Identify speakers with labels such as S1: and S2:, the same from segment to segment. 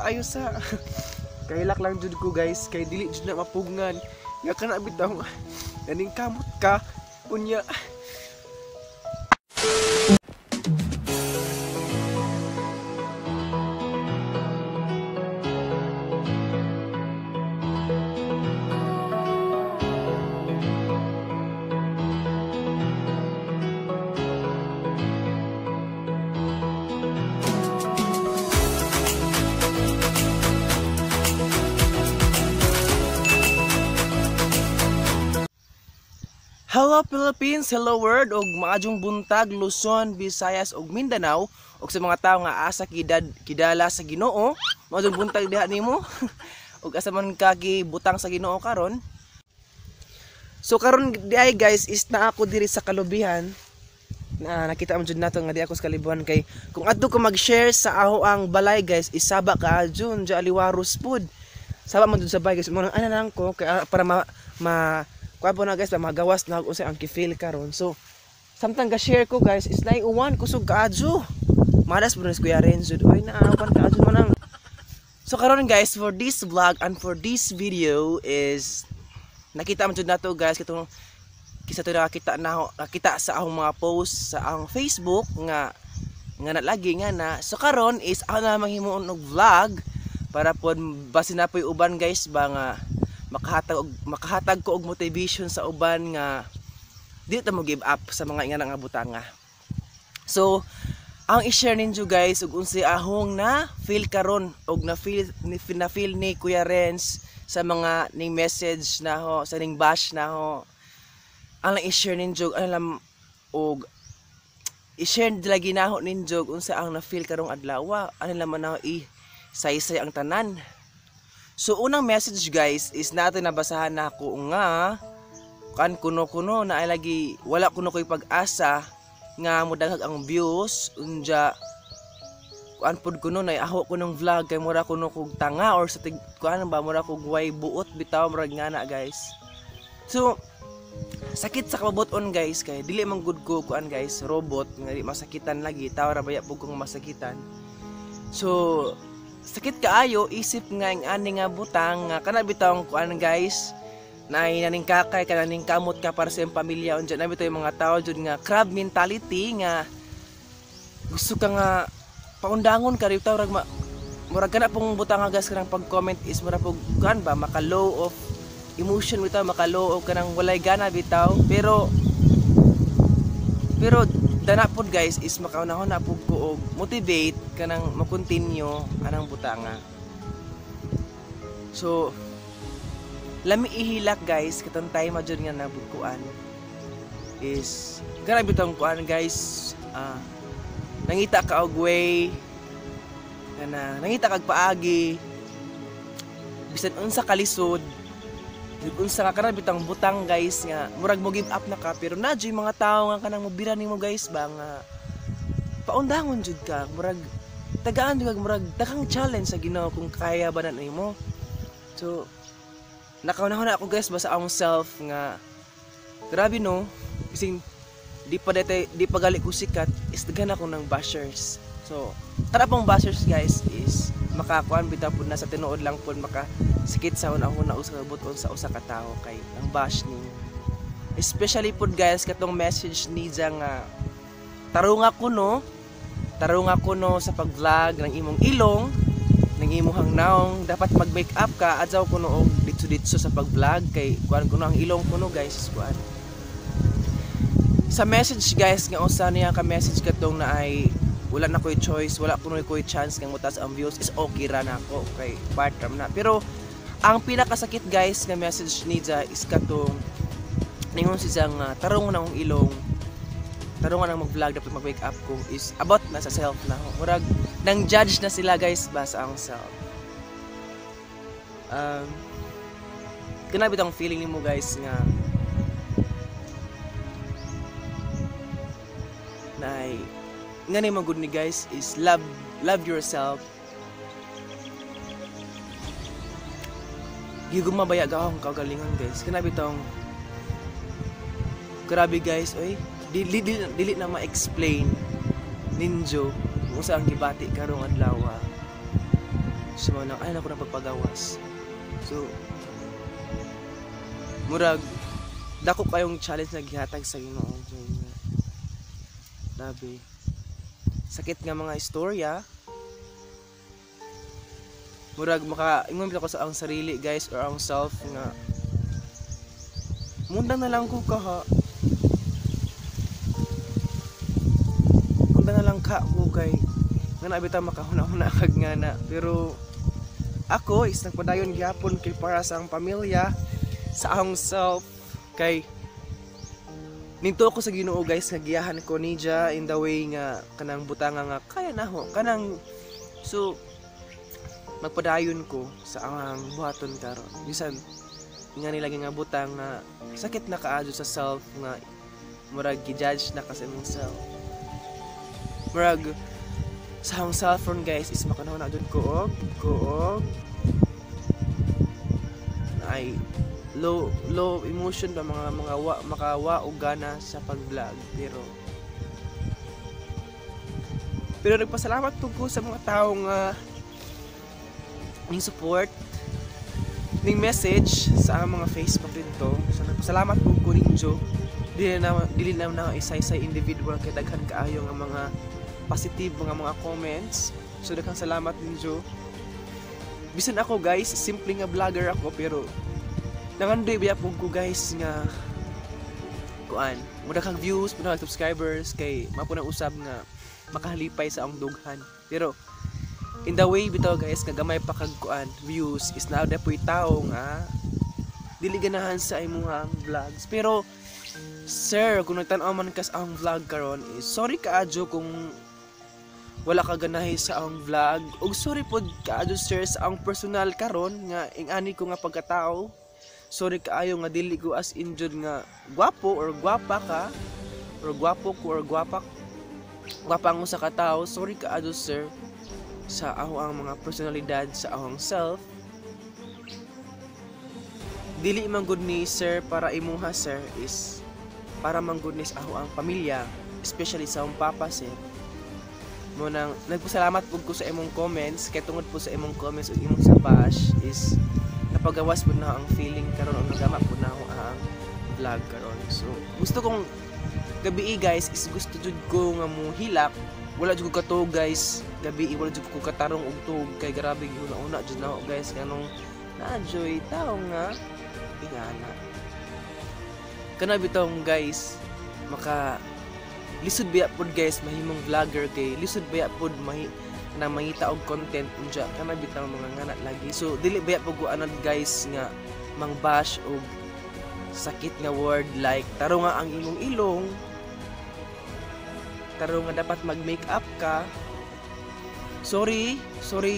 S1: kaayo sa kailak lang jud ko guys kay dili jud na mapugngan nga kana bitaw ganing kamot ka unya. Hello Philippines, hello world, og maadjong buntag Luzon, Visayas ug Mindanao ug sa mga tawo nga asa kidala sa Ginoo. Maadjong buntag diha nimo ug asa man ka gibutang sa Ginoo karon. So karon diay guys is na ako diri sa kalubihan. Na nakita mo jud nato nga di ako sa kalibuhan kay kung adto ko mag-share sa aho ang balay guys isaba ka adjon ja aliwaros pud. Saba man jud sa balay guys mo nang ana lang ko kay para kuha po na guys, magawas na ako ang kifil karon. So, samtang ga-share ko guys, is na uwan kusog kaadyo. Madas po na si Kuya Renzo. Uy, naawan kaadyo manang. So, karon guys, for this vlog and for this video is, nakita mo dyan na to guys, kisa to nakita sa akong mga post sa akong Facebook, nga na lagi nga na. So, karon is, ako na manghimuon og vlog, para po, basin na po yung uban guys, ba nga, makahatag ko og motivation sa uban nga di ta mo give up sa mga nga nga butanga. So ang i-share ninyo guys ug unsay ahong na feel karon og na feel ni Kuya Renz sa mga ning message na ho sa ning bash na ho. Ang i-share ninyo alam og i-share lagi na ho ninyo unsa ang na feel karong adlaw. Ano naman na i-saysay ang tanan. So unang message guys is natin nabasahan na ako nga kan kuno na ay lagi wala kuno ko'y pag-asa nga modaghag ang views unja kuan pud kuno na aho ko ng vlog kay mura kuno kog tanga or sa kuan ba mura kog way buot bitaw murag ngana guys. So sakit sa kabuton guys kay dili man gud ko kuan guys robot nga di masakitan lagi taw ra baya pug kong masakitan. So sakit kaayo isip nga ang ani nga butang nga kana bitaw kuan guys na naning kakay kananing kamot ka para sa iyong pamilya unja na bitaw yung mga tao jud nga crab mentality nga gusto ka nga paundangon ka bitaw rag murag kana pong butang nga guys kanang pag-comment is mura pug kan ba maka low of emotion bitaw maka low of kanang walay gana bitaw pero dana pod guys is makaunahon na pud ko og motivate kanang ma-continue anang butanga. So lami ihilak guys katong time jud nga nabugkuan is grabe tong kuan guys nangita ka og way kana nangita kag paagi bisan unsa kalisod unsa nga kana bitang butang guys nga murag mo give up na ka pero na jud mga tao nga kanang mobira nimo guys ba nga paundangon jud ka murag tagaan jud kag murag dakang challenge sa Ginoo kung kaya ba na nimo. So nakaunahon na ako guys ba sa akong self nga grabe no kasi di pa gali ko sikat is daghan ako ng bashers. So kada pong bashers guys is makakuan bitaw pud na sa tinuod lang pud maka sakit sa una-una usa ka buton sa usa ka tawo kay ang bash ni especially pud guys katong message ni nga tarunga ko no sa pag-vlog ng imong ilong ng imong hangnaong dapat mag-make up ka adlaw kuno og ditso sa pag-vlog kay kuan kuno ang ilong kuno guys kuan sa message guys nga usa niya ka message katong na ay wala na ko'y choice wala kuno ko'y chance nga mutas ang views is okay ra nako kay part ram na pero ang pinakasakit guys nga message ni is katong ningon siya nga tarong na akong ilong tarong na mag-vlog dapat mag-wake up ko is about na sa self na murag nang judge na sila guys ba sa ang self. Grabe tong feeling nimo guys nga nga ni mo good ni guys is love yourself. Giguma baya gahong kagalingan guys. Kanabi tong grabe guys, oy. Dili na ma-explain ninjo kung saan gibati karong adlaw. sa mga ay na ko na pagpagawas. So murag dako kayong challenge na gihatag sa Ginoo. Labi sakit nga mga istorya, murag makaingon ko sa ang sarili guys or ang self nga munda na lang ko kaha, munda na lang ka ko kay nga nabita makahuna-huna kag nga na. Pero ako is nagpadayon gyapon kay para sa ang pamilya, sa akong self, kay ninto ako sa Ginoo guys nga giyahan ko niya in the way nga kanang butanga nga kaya na ho kanang. So magpadayon ko sa ang buhaton karon bisan nga nilagi nga butang nga sakit na kaadyo sa self nga murag gi-judge na kasi imong self. Murag sa akong self ron guys is makanahon na dun ko ay low emotion ba mga makawa og gana sa pag-vlog. Pero nagpasalamat po ko sa mga tao nga ning support ning message sa mga Facebook dito. So nagpasalamat po ko ninyo. Dili na isa-isa individual kay daghan kaayo nga mga positive mga comments. So daghang salamat ninyo. Bisan ako guys, simple nga vlogger ako pero nangandoy biya po ko guys nga kuan muna kang views, muna kang subscribers kay mapunang usab nga makahalipay sa ang dughan. Pero in the way bitaw guys nga gamay pa kag kuan views is na po'y tao nga dili ganahan sa imong vlogs. Pero sir, kung nagtan-aw man kas ang vlog karon is sorry kaadyo kung wala ka ganahay sa ang vlog, ug sorry pod kaadyo sir sa ang personal karon nga ingani ko nga pagkatao. Sorry kaayo nga dili ko as injured nga gwapo or gwapa ka or gwapo ko or gwapa mo sa katao. Sorry kaadyo sir sa ang mga personalidad sa akong self. Dili man gud ni sir para imuha sir is para man gud ni sa ang pamilya, especially sa akong papa sir. Mo nang nagpasalamat pud ko sa imong comments kay tungod po sa imong comments ug imong sa bash is napagawas po na ang feeling karon o nagama po na ako ang vlog karon. So gusto kong gabi guys is gusto jud ko nga mo hilak, wala jud ko katog guys gabi, wala jud ko katarong og tug kay grabe una jud na guys kanong na-enjoy tao nga ingana kana bitong guys maka lisod biya pod guys mahimong vlogger kay lisod biya pod na mangita og content unja kana bitang mga ngana lagi. So dili baya pag anad guys nga mang bash og sakit nga word like taro nga ang imong ilong, taro nga dapat mag makeup ka. Sorry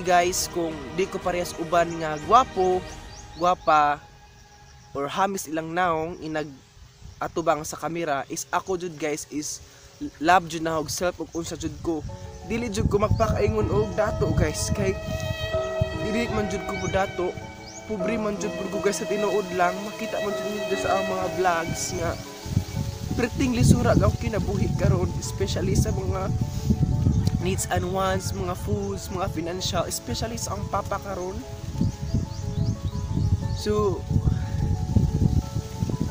S1: guys kung di ko parehas uban nga gwapo, gwapa or hamis ilang naong inag atubang sa kamera is ako jud guys is love jud na og self ug unsa jud ko. Dili jud ko magpakaingon og dato guys kay dili man jud ko dato, pobre man jud ko guys sa tinuod lang. Makita man jud nito sa ang mga vlogs nga pretting lisura gaw kinabuhi karon, especially sa mga needs and wants, mga foods, mga financial, especially sa ang papa karon. So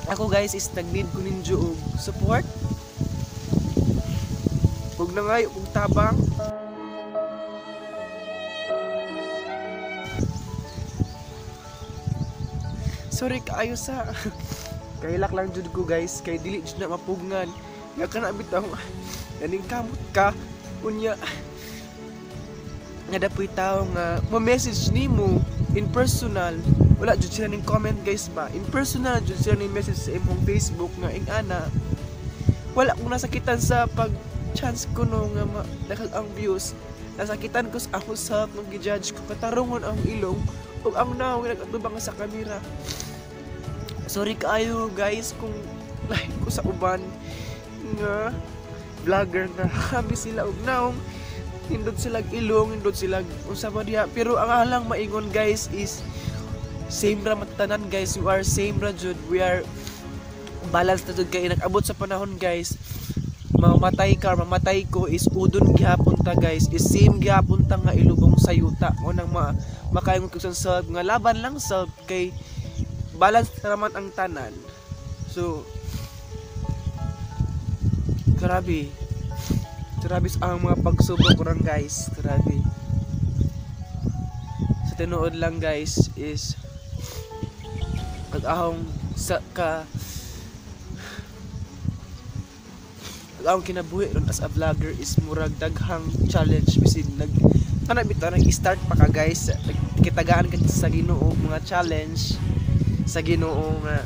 S1: ako guys is nag-need ko ninyo og support ug nangayo ug tabang. Sorry kaayo sa kailak lang jud ko guys kay dili jud na mapugnan nga kana bitaw ganing kamot ka unya nga dapoy tawo nga mo-message nimo in personal. Wala jud sila ning comment guys ba, in personal jud sila ning message sa imong Facebook nga ingana wala kong nasakitan sa pag chance ko no nga dakag ang views, nasakitan ko sa ako self nung gi-judge ko katarungon ang ilong ug ang naw nagatubang sa kamera. Sorry kaayo guys kung like ko sa uban nga vlogger nga habi sila ug naong hindot sila ilong, hindot sila unsa ba diha. Pero ang alang maingon guys is same ra matanan guys, you are same ra jud, we are balance na jud kay nag-abot sa panahon guys mamatay ka, mamatay ko is udon gihapon ta guys, is same gihapon ta nga ilubong sa yuta. Mo nang makaingon ko sa solve nga laban lang solve kay balance naman ang tanan. So grabe ang mga pagsubok ko ron guys, grabe. Sa tinuod lang guys is kag-ahong ang kinabuhi ron as a vlogger is murag daghang challenge bisin nag-start pa ka guys, nagkitagaan ka sa Ginoo mga challenge sa Ginoo nga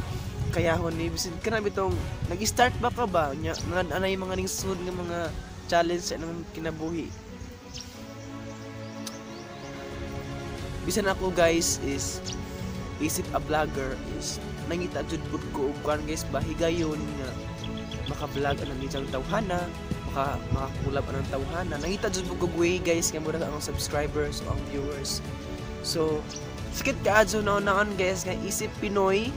S1: kayahon ni bisin kana bitong nag-start ba ka ba nya anay mga ningsud nga mga challenge sa nang kinabuhi. Bisan ako guys is isip a vlogger is nangita jud pud ko og kuan guys bahigayon nga maka-vlog anang isang tawhana, makakulab anang tawhana. Nangita jud pud ko way guys nga mura ang subscribers o ang viewers. So sikit kaadto naon guys nga isip Pinoy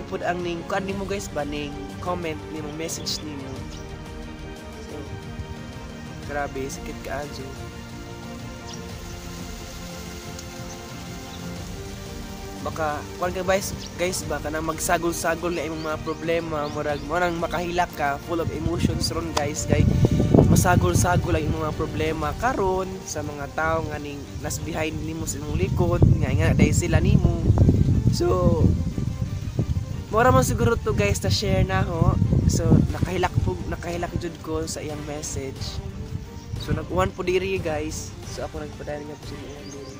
S1: pud ang ning kuan nimo guys ba ning comment nimo message nimo. So grabe sikit kaadto. Baka kuan ka guys ba kanang magsagol-sagol na imong mga problema murag mo nang makahilak ka full of emotions ron guys kay masagol-sagol ang imong mga problema karon sa mga tao nga ning nas behind nimo sa imong likod nga dahil sila nimo. So mura man siguro to guys ta share na ho. So nakahilak jud ko sa iyang message. So nag-uwan po diri guys. So ako nagpadayon nga po sa iyang diri.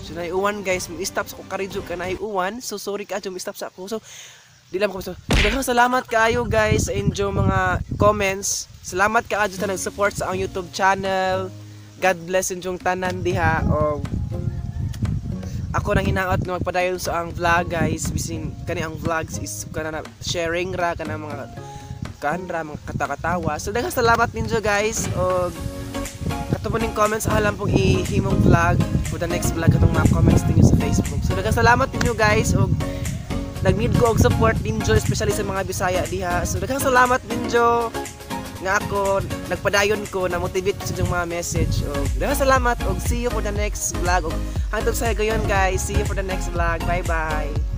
S1: So naiuwan guys, stop sa ko karidyo ka naiuwan. So sorry ka adyo stop sa ako. So di lang ko so. Salamat kaayo guys sa inyo mga comments. Salamat kaayo sa nag-support sa ang YouTube channel. God bless inyong tanan diha og ako nang hinaot nga magpadayon sa ang vlog guys. Bisin kani ang vlogs is kana sharing ra kana mga kanra mga katakatawa. So daghang salamat ninyo guys og katumaning comments alam pong ihimong vlog for the next vlog atong mga comments ninyo sa Facebook. So daghang salamat ninyo guys og nag-need ko og support ninyo especially sa mga Bisaya diha. So daghang salamat ninyo nga ako nagpadayon ko na motivate sa inyong mga message og daghang salamat og see you for the next vlog og hangtod sa gayon guys, see you for the next vlog. Bye bye.